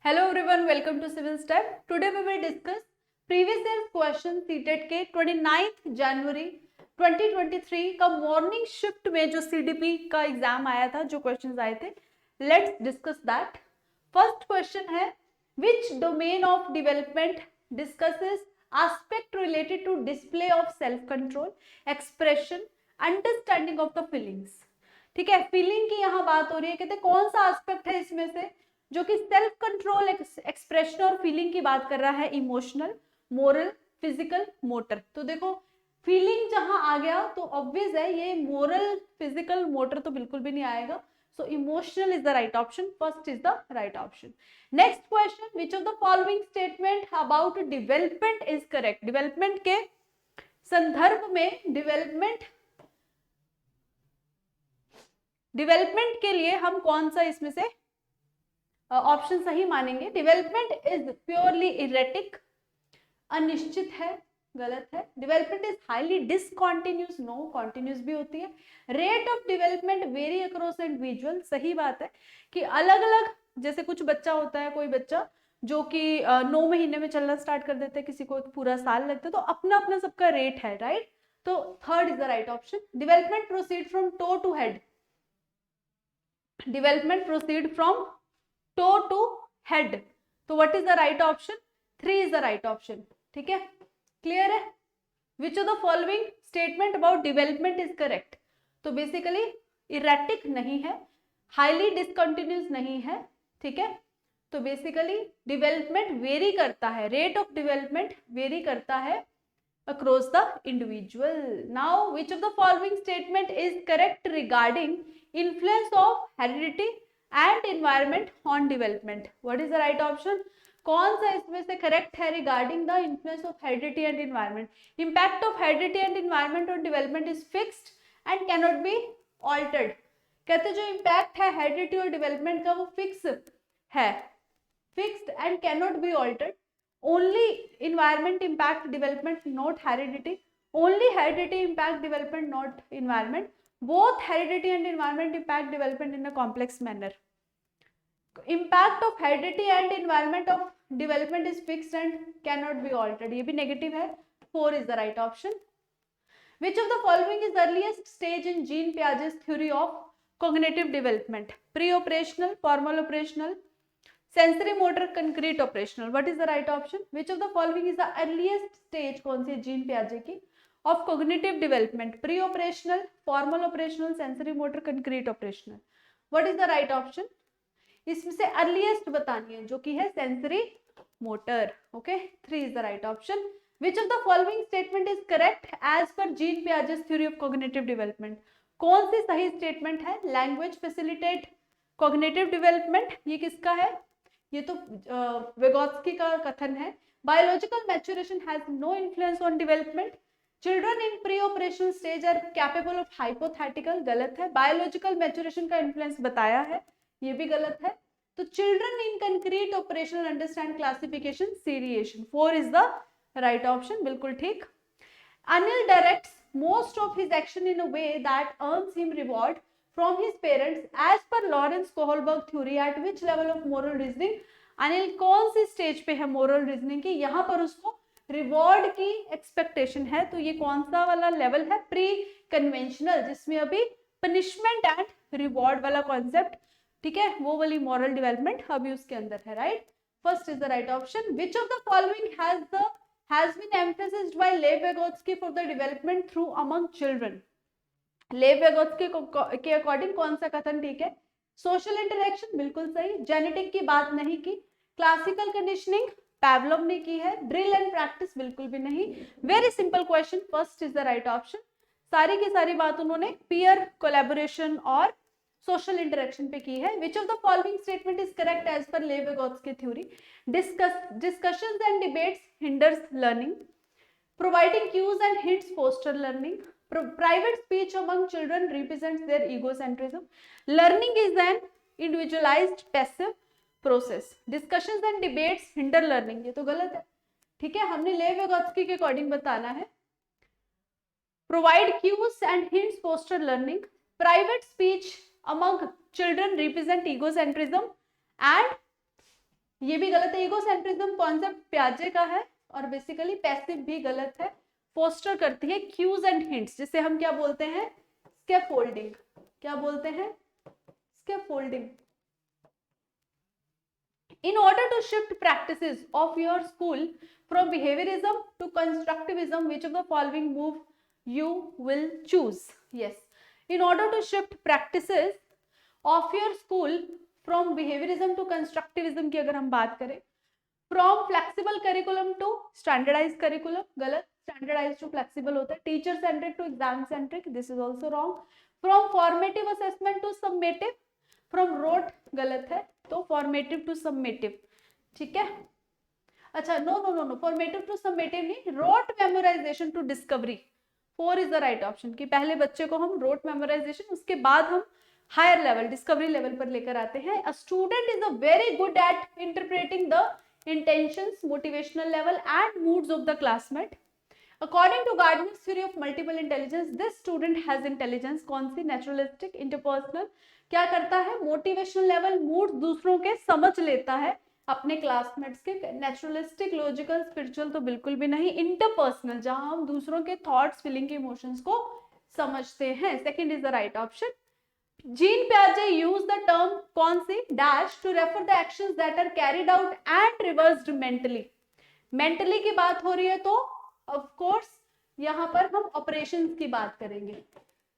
Hello everyone, welcome to Civil Step. Today we will discuss previous year question CTET के 29 जनवरी 2023 का morning shift में जो CDP का exam आया था, जो क्वेश्चंस आए थे, let's discuss that. First question है, which domain of development discusses aspect related to display of self control, expression, understanding of the feelings. ठीक है, फीलिंग की यहाँ बात हो रही है. कहते कौन सा एस्पेक्ट है इसमें से जो कि सेल्फ कंट्रोल, एक्सप्रेशन और फीलिंग की बात कर रहा है. Emotional, moral, physical, motor. तो देखो फीलिंग जहां आ गया तो ऑब्वियस है ये मोरल, फिजिकल, मोटर तो बिल्कुल भी नहीं आएगा. So emotional is the right option. First is the right option. Next question, which of the following statement about development is correct. Development के संदर्भ में डेवलपमेंट के लिए हम कौन सा इसमें से ऑप्शन सही मानेंगे. डेवलपमेंट इज प्योरली इरेटिक, अनिश्चित है, गलत है. Development is highly discontinuous, no, continuous भी होती है. Rate of development vary across individual, सही बात है कि अलग अलग, जैसे कुछ बच्चा होता है, कोई बच्चा जो कि 9 महीने में चलना स्टार्ट कर देता है, किसी को पूरा साल लगता है, तो अपना अपना सबका रेट है, राइट. तो third is the right option. Development proceed from toe to head. Development proceed from toe to head. तो what is the right option. 3 is the right option. ठीक है, क्लियर है. Which of the following statement about development is correct. तो basically erratic नहीं है, highly discontinuous नहीं है. ठीक है, तो बेसिकली डेवलपमेंट वेरी करता है, रेट ऑफ डेवलपमेंट वेरी करता है across the individual. Now, which of the following statement is correct regarding influence of heredity and environment on development. What is the right option. कौन सा इसमें से correct है regarding the influence of heredity and environment. Impact of heredity and environment on development is fixed and cannot be altered. कहते जो impact है heredity और development का वो fix है, fixed and cannot be altered. Only environment impact development, not heredity. Only heredity impact development, not environment. Both heredity and environment impact development in a complex manner. Impact of heredity and environment of development is fixed and cannot be altered. ये भी negative है. 4 is the right option. Which of the following is earliest stage in Jean Piaget's theory of cognitive development? Pre-operational, formal operational, sensory motor, concrete operational. What is the right option. Which of the following is the earliest stage, कौन सी Jean पियाजे की, of cognitive development. Pre operational, formal operational, sensory motor, concrete operational. What is the right option. इसमें से earliest बतानी है जो कि है sensory motor. Okay, 3 is the right option. Which of the following statement is correct as per Jean Piaget's theory of cognitive development. कौन सी सही statement है. लैंग्वेज फैसिलिटेट कॉग्निटिव डेवलपमेंट, ये किसका है, ये तो वेगोत्स्की का कथन है. Biological maturation has no influence on development. Children in pre operational stage are capable of hypothetical, गलत है. बायोलॉजिकल मैच्योरेशन का इन्फ्लुएंस बताया है, ये भी गलत है. तो children in concrete operational understand classification seriation. 4 is the right option, बिल्कुल ठीक. Anil directs most of his action in a way that earns him reward from his parents as per Lawrence Kohlberg theory. At which level of moral reasoning. Anil कौन सी stage पे है moral reasoning की, यहाँ पर उसको reward की एक्सपेक्टेशन है. तो ये कौन सा वाला लेवल है. प्री कन्वेंशनल, जिसमें अभी पनिशमेंट एंड रिवॉर्ड वाला कॉन्सेप्ट, ठीक है, वो वाली मॉरल डेवलपमेंट अभी उसके अंदर है, right. First is the right option. Which of the following has been emphasized by Lev Vygotsky for the development through among children. लेव वेगोत्स्की के अकॉर्डिंग कौन सा कथन ठीक है. सोशल इंटरेक्शन, बिल्कुल सही. जेनेटिक की बात नहीं की. क्लासिकल कंडीशनिंग पैवलोव ने की है. ड्रिल एंड प्रैक्टिस, बिल्कुल भी नहीं. Very simple question, first is the right option. सारी की सारी बात उन्होंने पीयर कोलैबोरेशन और सोशल इंटरेक्शन पे की है. Which of the following statement is correct as per Lev Vygotsky theory. Discussions and debates hinders learning. Providing cues and hints foster learning. Private speech among children represents their egocentrism. Learning is an individualized passive process. Discussions and debates hinder learning. ये तो गलत है, ठीक है. हमने लेव वेगोत्स्की के according बताना है. Provide cues and hints foster learning. Private speech among children represent egocentrism and ये भी गलत है। ईगोसेंट्रिज्म कॉन्सेप्ट पियाजे का है और बेसिकली पैसिव भी गलत है। फोस्टर करती है क्यूज एंड हिंट्स, जिसे हम क्या बोलते हैं, स्कैफोल्डिंग। क्या बोलते हैं, scaffolding. In order to shift practices of your school from behaviorism to constructivism, which of the following move you will choose? Yes, in order to shift practices of your school from behaviorism to constructivism की अगर हम बात करें, from flexible curriculum to standardized curriculum, गलत, standardized to flexible होता है, teacher centric to exam centric, this is also wrong, from formative assessment to summative, from rote, गलत है, तो फॉर्मेटिव टू समेटिव, ठीक है। अच्छा, no no no no, formative to summative नहीं, rote memorisation to discovery, 4 is the right option. कि पहले बच्चे को हम रोट मेमोराइजेशन, उसके बाद हम हायर लेवल डिस्कवरी लेवल पर लेकर आते हैं। A student is a very good at interpreting the intentions, motivational level and moods of the classmate. According to Gardner's theory of multiple intelligence, this student has intelligence, कौन सी, naturalistic, interpersonal, क्या करता है, motivational level, mood दूसरों के समझ लेता है अपने क्लासमेट्स के, नेचुरलिस्टिक, लॉजिकल, स्पिरिचुअल तो बिल्कुल भी नहीं, इंटरपर्सनल जहां हम दूसरों के थॉट्स, फीलिंग के इमोशंस को समझते हैं, second is the right option. Jean पियाजे यूज द टर्म कौन सी, dash, to refer the actions that are carried out and reversed mentally. Mentally की बात हो रही है तो ऑफ कोर्स यहाँ पर हम ऑपरेशंस की बात करेंगे,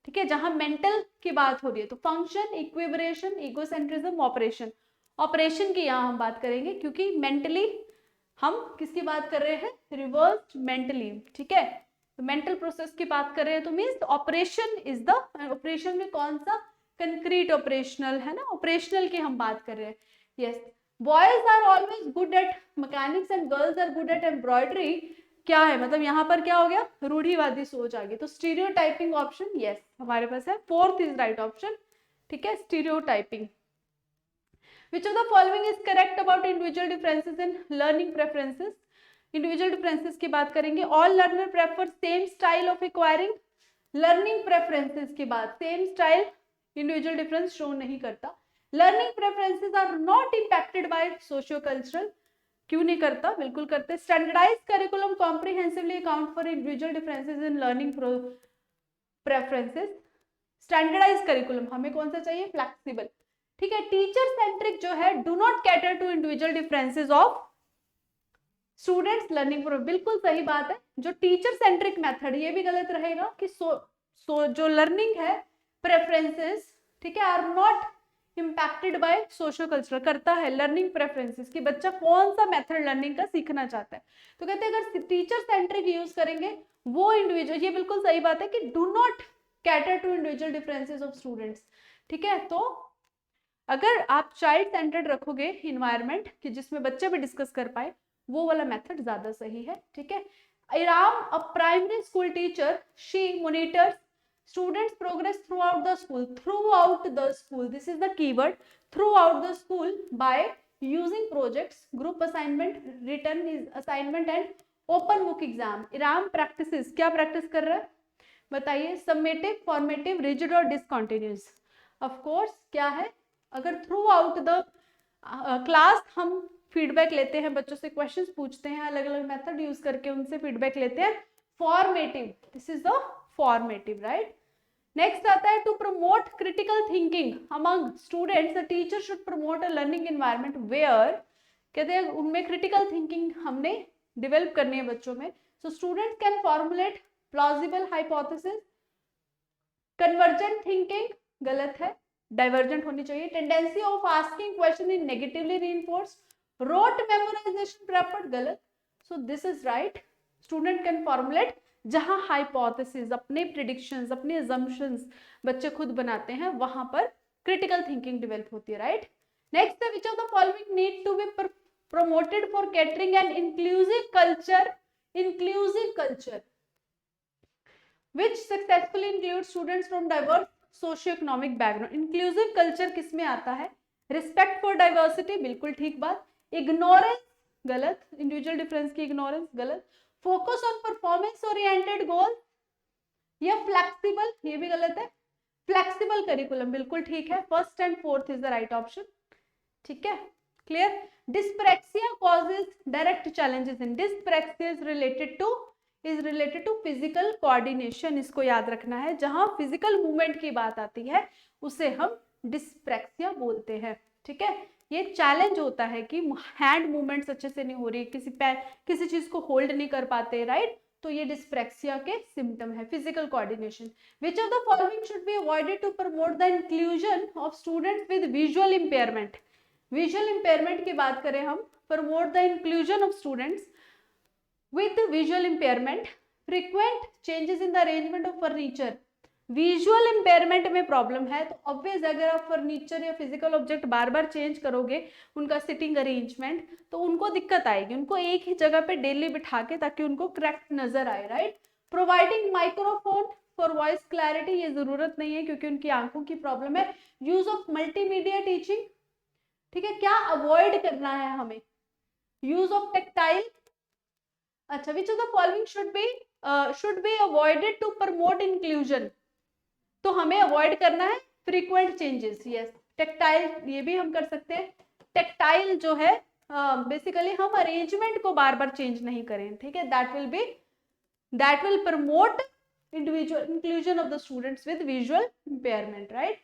ठीक है, जहां मेंटल की बात हो रही है तो फंक्शन, इक्विबरेशन, इगोसेंट्रिज्म, ऑपरेशन, ऑपरेशन की यहाँ हम बात करेंगे, क्योंकि मेंटली हम किसकी बात कर रहे हैं, रिवर्स्ड मेंटली, ठीक है, तो मेंटल प्रोसेस की बात कर रहे हैं, तो means operation is the, operation में कौन सा, कंक्रीट ऑपरेशनल है ना, ऑपरेशनल की हम बात कर रहे हैं। Yes, boys are always good at mechanics and girls are good at embroidery, क्या है, मतलब यहाँ पर क्या हो गया, रूढ़िवादी सोच आ गई, तो स्टीरियोटाइपिंग ऑप्शन यस हमारे पास है, फोर्थ इज राइट ऑप्शन, ठीक है, stereotyping. Which of the following is correct about individual differences in learning preferences? Individual differences की बात करेंगे। All learner prefer same style of acquiring, learning preferences की बात, same style individual difference show नहीं करता। Learning preferences are not impacted by socio cultural, क्यों नहीं करता, बिल्कुल करते। Standardize curriculum comprehensively account for individual differences in learning preferences. Standardize curriculum हमें कौन सा चाहिए, फ्लेक्सिबल, ठीक है। टीचर सेंट्रिक जो है, do not cater to individual differences of students learning process, बिल्कुल सही बात है। जो टीचर सेंट्रिक मेथड, ये भी गलत रहेगा कि जो लर्निंग है प्रेफरेंसेस, ठीक है, are not impacted by social cultural, करता है लर्निंग प्रेफरेंसेस कि बच्चा कौन सा मेथड लर्निंग का सीखना चाहता है, तो कहते हैं अगर टीचर सेंट्रिक यूज करेंगे वो इंडिविजुअल, ये बिल्कुल सही बात है कि do not cater to individual differences of students, ठीक है। तो अगर आप चाइल्ड सेंटर्ड रखोगे इन्वायरमेंट कि जिसमें बच्चे भी डिस्कस कर पाए, वो वाला मेथड ज्यादा सही है, ठीक है। Iram, a primary school teacher, she monitors students progress throughout the school, this is the keyword, throughout the school by using projects, group assignment, written assignment and open book exam। इराम practices, क्या practice कर रहा है बताइए, summative, formative, rigid और discontinuous. Of course क्या है, अगर through out the class हम फीडबैक लेते हैं, बच्चों से क्वेश्चंस पूछते हैं, अलग अलग मेथड यूज करके उनसे फीडबैक लेते हैं, formative, this is the formative, right. Next आता है to promote critical thinking among students, the teacher should promote a learning environment where, कहते हैं उनमें क्रिटिकल थिंकिंग हमने डेवलप करनी है बच्चों में, so students can formulate plausible hypothesis. Convergent thinking गलत है, डाइवर्जेंट होनी चाहिए। Tendency of asking question in negatively reinforced. Rote memorisation preferred, गलत, so this is right. Student can formulate, जहां हाइपोथेसिस, अपने प्रिडिक्शंस, अपने अजम्पशंस बच्चे खुद बनाते हैं, वहां पर क्रिटिकल थिंकिंग डेवलप होती है, राइट। नेक्स्ट है which of the following need to be promoted for catering an inclusive culture which successfully includes students from diverse socio-economic background। inclusive culture किसमें आता है, respect for diversity, बिल्कुल ठीक बात। ignorance गलत, individual difference की ignorance गलत। focus on performance oriented goal या flexible, ये भी गलत है। flexible curriculum बिल्कुल ठीक है, first and fourth is the right option, ठीक है। Clear? Dyspraxia causes direct challenges in dyspraxia is related to physical coordination, इसको याद रखना है। जहां फिजिकल मूवमेंट की बात आती है उसे हम डिस्प्रैक्सिया बोलते हैं, ठीक है? ये चैलेंज होता है कि हैंड मूवमेंट्स अच्छे से नहीं हो रही, किसी चीज को होल्ड नहीं कर पाते, राइट? तो ये डिस्प्रैक्सिया के सिम्टम है। Physical coordination, which of the following should be avoided to promote the inclusion of students with visual impairment? Visual impairment की बात करें हम, promote the inclusion of students with visual impairment, frequent changes in the arrangement of furniture. Visual impairment में problem है तो obvious अगर आप furniture या फिजिकल ऑब्जेक्ट बार बार चेंज करोगे, उनका सिटिंग अरेंजमेंट, तो उनको दिक्कत आएगी। उनको एक ही जगह पे डेली बिठा के, ताकि उनको करेक्ट नजर आए, right? Providing microphone for voice clarity, ये जरूरत नहीं है क्योंकि उनकी आंखों की प्रॉब्लम है। यूज ऑफ मल्टीमीडिया टीचिंग, ठीक है? क्या अवॉइड करना है हमें? Use of tactile. अच्छा, which of the following should be avoided to promote inclusion? तो हमें अवॉइड करना है फ्रीक्वेंट चेंजेस, यस। टेक्टाइल, ये भी हम कर सकते हैं। टेक्टाइल जो है बेसिकली हम अरेंजमेंट को बार बार चेंज नहीं करें, ठीक है? That will promote individual inclusion of the students with visual impairment, right?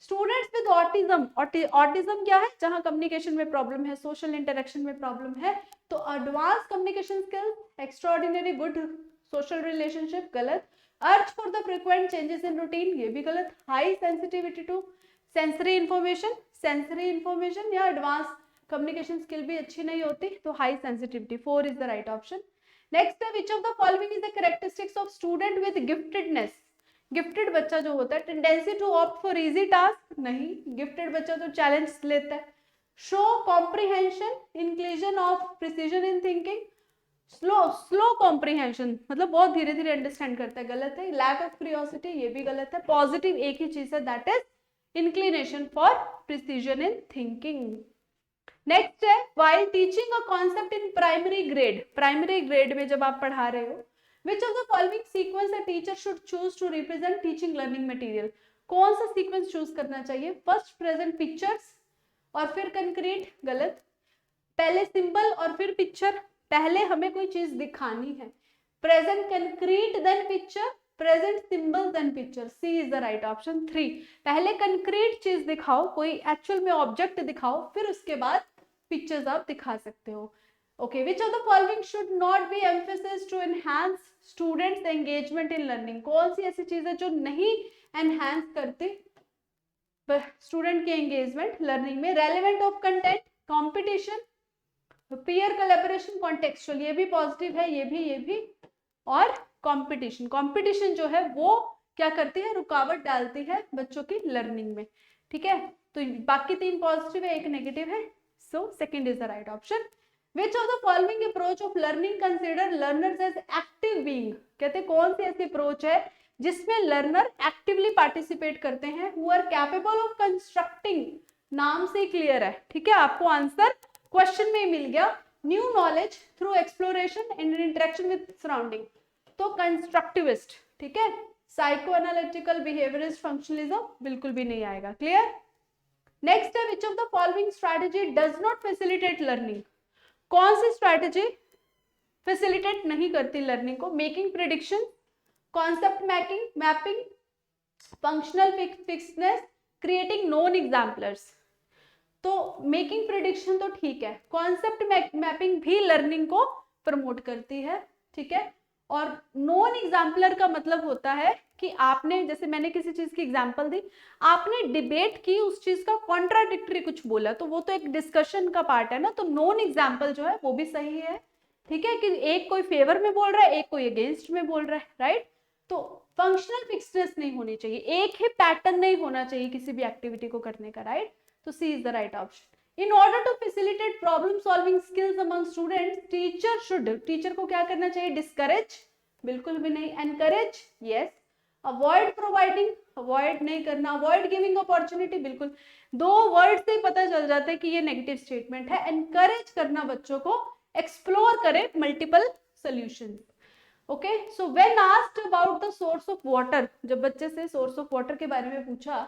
Students with autism, autism क्या है? जहां कम्युनिकेशन में प्रॉब्लम है, सोशल इंटरेक्शन में प्रॉब्लम है, तो advance communication skills, extraordinary good social relationship, गलत। Urge for the frequent changes in routine, ये भी गलत। High sensitivity to sensory information या एडवांस कम्युनिकेशन स्किल भी अच्छी नहीं होती, तो high sensitivity, 4 is the right option. Next है, which of the following is the characteristics of student with giftedness? Gifted बच्चा जो होता है, tendency to opt for easy task, नहीं। गिफ्टेड बच्चा तो चैलेंज लेता है। Show comprehension, inclusion of precision in thinking, slow comprehension, मतलब बहुत धीरे धीरे अंडरस्टैंड करता है, गलत है। लैक ऑफ क्यूरियोसिटी, ये भी गलत है। पॉजिटिव एक ही चीज है, that is inclination for precision in thinking. Next है, while teaching a concept in primary grade में जब आप पढ़ा रहे हो, which of the following sequence a teacher should choose to represent teaching learning material? कौन सा सीक्वेंस चूज करना चाहिए? फर्स्ट प्रेजेंट पिक्चर्स और फिर कंक्रीट, गलत। पहले सिंबल और फिर पिक्चर, पहले हमें कोई चीज दिखानी है। Present concrete then picture, present symbol then picture, C is the right option. 3, पहले कंक्रीट चीज दिखाओ, कोई एक्चुअल में ऑब्जेक्ट दिखाओ, फिर उसके बाद पिक्चर्स आप दिखा सकते हो। Okay, which of the following should not be emphasized to enhance students' engagement in learning? कौन सी ऐसी चीज है जो नहीं enhance करती स्टूडेंट की एंगेजमेंट लर्निंग में? Relevant of content, competition, peer collaboration, contextual, ये भी पॉजिटिव है, ये भी और कंपटीशन जो है वो क्या करती है? रुकावट डालती है बच्चों की लर्निंग में, ठीक है? तो बाकी 3 पॉजिटिव है, 1 नेगेटिव है, so second is the right option. Which of the following approach of learning consider learners as active being? कहते कौन सी ऐसी अप्रोच है जिसमें लर्नर एक्टिवली पार्टिसिपेट करते हैं? Who are capable of constructing, नाम से क्लियर है, ठीक है? आपको आंसर क्वेश्चन में ही मिल गया। New knowledge through exploration and interaction with surrounding, तो कंस्ट्रक्टिविस्ट, ठीक है? साइको एनालिटिकल, बिहेवियरिस्ट, फंक्शनलिज्म बिल्कुल भी नहीं आएगा। क्लियर? नेक्स्ट है, which of the following strategy does not facilitate learning? कौन सी स्ट्रैटेजी फैसिलिटेट नहीं करती लर्निंग को? Making prediction, concept mapping, functional fixedness, creating non exemplars. तो मेकिंग प्रेडिक्शन तो ठीक है, कॉन्सेप्ट मैपिंग भी लर्निंग को प्रमोट करती है, ठीक है? और नॉन एग्जाम्पलर का मतलब होता है कि आपने, जैसे मैंने किसी चीज की एग्जांपल दी, आपने डिबेट की, उस चीज का कॉन्ट्राडिक्टरी कुछ बोला, तो वो तो एक डिस्कशन का पार्ट है ना। तो नॉन एग्जाम्पल जो है वो भी सही है, ठीक है? कि एक कोई फेवर में बोल रहा है, एक कोई अगेंस्ट में बोल रहा है, राइट? तो फंक्शनल फिक्सनेस नहीं होनी चाहिए, एक ही पैटर्न नहीं होना चाहिए किसी भी एक्टिविटी को करने का, राइट? तो C is the right option. In order to facilitate problem solving skills among students, teacher को क्या करना चाहिए? डिस्करेज, बिल्कुल भी नहीं। Encourage, yes. Avoid providing, avoid नहीं करना। अवॉइड गिविंग अपॉर्चुनिटी, बिल्कुल। 2 वर्ड से पता चल जाता है कि ये नेगेटिव स्टेटमेंट है। एनकरेज करना बच्चों को, एक्सप्लोर करें multiple solution. Okay, so when asked about the source of water, जब बच्चे से सोर्स ऑफ वाटर के बारे में पूछा,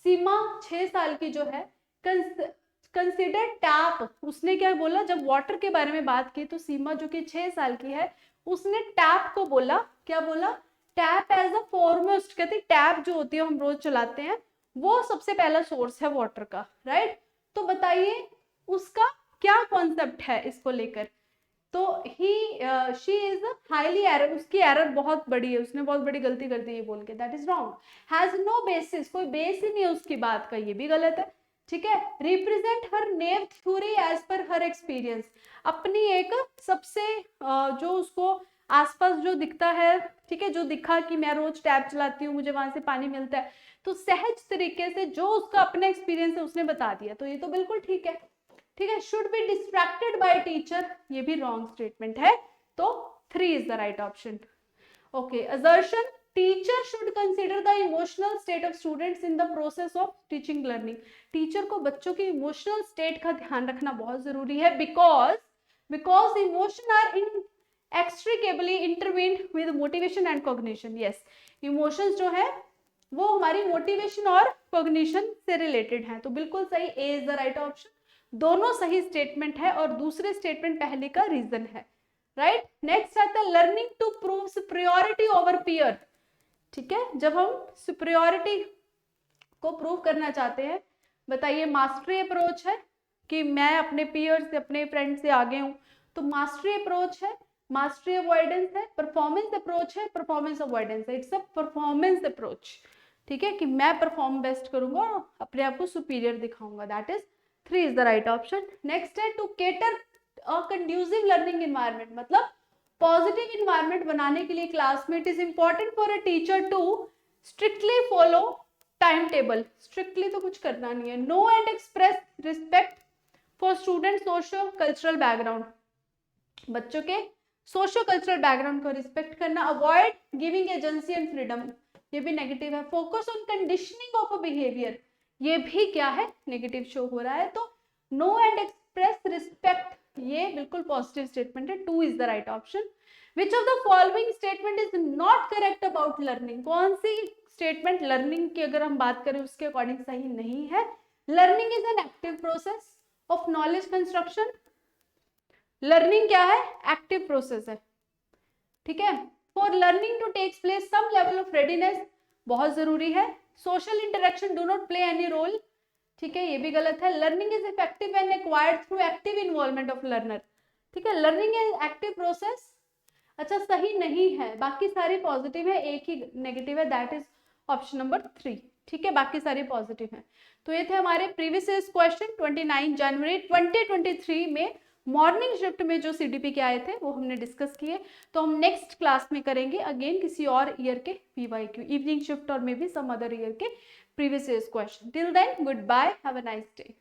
सीमा 6 साल की जो है कंसिडर टैप, उसने क्या बोला जब वाटर के बारे में बात की तो सीमा जो कि 6 साल की है उसने टैप को बोला, क्या बोला, टैप एज अ फॉरमोस्ट, कहते टैप जो होती है हम रोज चलाते हैं वो सबसे पहला सोर्स है वाटर का, राइट। तो बताइए उसका क्या कॉन्सेप्ट है इसको लेकर। तो ही शी इज हाईली एरर, उसकी एरर बहुत बड़ी है, उसने बहुत बड़ी गलती कर दी ये बोल के, that is wrong. Has no basis, कोई बेस ही नहीं है उसकी बात का, ये भी गलत है, ठीक है। रिप्रेजेंट हर नेव थ्योरी एज पर हर एक्सपीरियंस, अपनी एक सबसे जो उसको आसपास जो दिखता है, ठीक है, जो दिखा कि मैं रोज टैप चलाती हूँ मुझे वहां से पानी मिलता है, तो सहज तरीके से जो उसका अपना एक्सपीरियंस है उसने बता दिया, तो ये तो बिल्कुल ठीक है, ठीक है। Should be distracted by teacher, ये भी रॉन्ग स्टेटमेंट है, तो 3 is the right option. Okay, assertion teacher should consider the emotional state of students in the process of teaching learning, teacher को बच्चों की इमोशनल स्टेट का ध्यान रखना बहुत जरूरी है, because emotion are inextricably intertwined with motivation and cognition. Yes, emotions जो है वो हमारी मोटिवेशन और कॉग्निशन से रिलेटेड हैं, तो बिल्कुल सही, ए इज द राइट ऑप्शन। दोनों सही स्टेटमेंट है और दूसरे स्टेटमेंट पहले का रीजन है, राइट। नेक्स्ट आता है learning to prove superiority over peer, ठीक है, जब हम सुपीरियरिटी को प्रूव करना चाहते हैं, बताइए मास्टरी अप्रोच है कि मैं अपने पीयर से अपने फ्रेंड से आगे हूं, तो मास्टरी अप्रोच है, मास्टरी अवॉइडेंस है, परफॉर्मेंस अप्रोच है, परफॉर्मेंस अवॉइडेंस है, इट्स अ परफॉर्मेंस अप्रोच, ठीक है, कि मैं परफॉर्म बेस्ट करूंगा और अपने आप को सुपीरियर दिखाऊंगा, that is 3 is the right option. Next है to cater a conducive learning environment, मतलब पॉजिटिव इन्वायरमेंट बनाने के लिए क्लास में it is important for a teacher to strictly follow time table, strictly तो कुछ करना नहीं है, no and express respect for student socio cultural background, बच्चों के सोशो कल्चरल बैकग्राउंड को रिस्पेक्ट करना, avoid giving agency and freedom, ये भी नेगेटिव है, focus on conditioning of a behaviour, ये भी क्या है, नेगेटिव शो हो रहा है, तो नो एंड एक्सप्रेस रिस्पेक्ट ये बिल्कुल पॉजिटिव स्टेटमेंट है, 2 is the right option. Which of the following statement is not correct about learning, कौन सी स्टेटमेंट लर्निंग की अगर हम बात करें उसके अकॉर्डिंग सही नहीं है। Learning is an active process of knowledge construction, learning क्या है, एक्टिव प्रोसेस है, ठीक है। For learning to takes place some level of readiness, बहुत जरूरी है, social interaction do not play any role, ठीक है, ये भी गलत है। Learning is effective and acquired through active involvement of learner, ठीक है, लर्निंग इज एक्टिव प्रोसेस, अच्छा सही नहीं है, बाकी सारी पॉजिटिव है, एक ही नेगेटिव है, दैट इज ऑप्शन नंबर 3, ठीक है, बाकी सारे पॉजिटिव हैं। तो ये थे हमारे प्रीवियस ईयर क्वेश्चन 29 जनवरी 2023 में मॉर्निंग शिफ्ट में जो सीडीपी के आए थे वो हमने डिस्कस किए, तो हम नेक्स्ट क्लास में करेंगे अगेन किसी और ईयर के पीवाईक्यू, इवनिंग शिफ्ट और may be some other year के previous year question. Till then goodbye, have a nice day.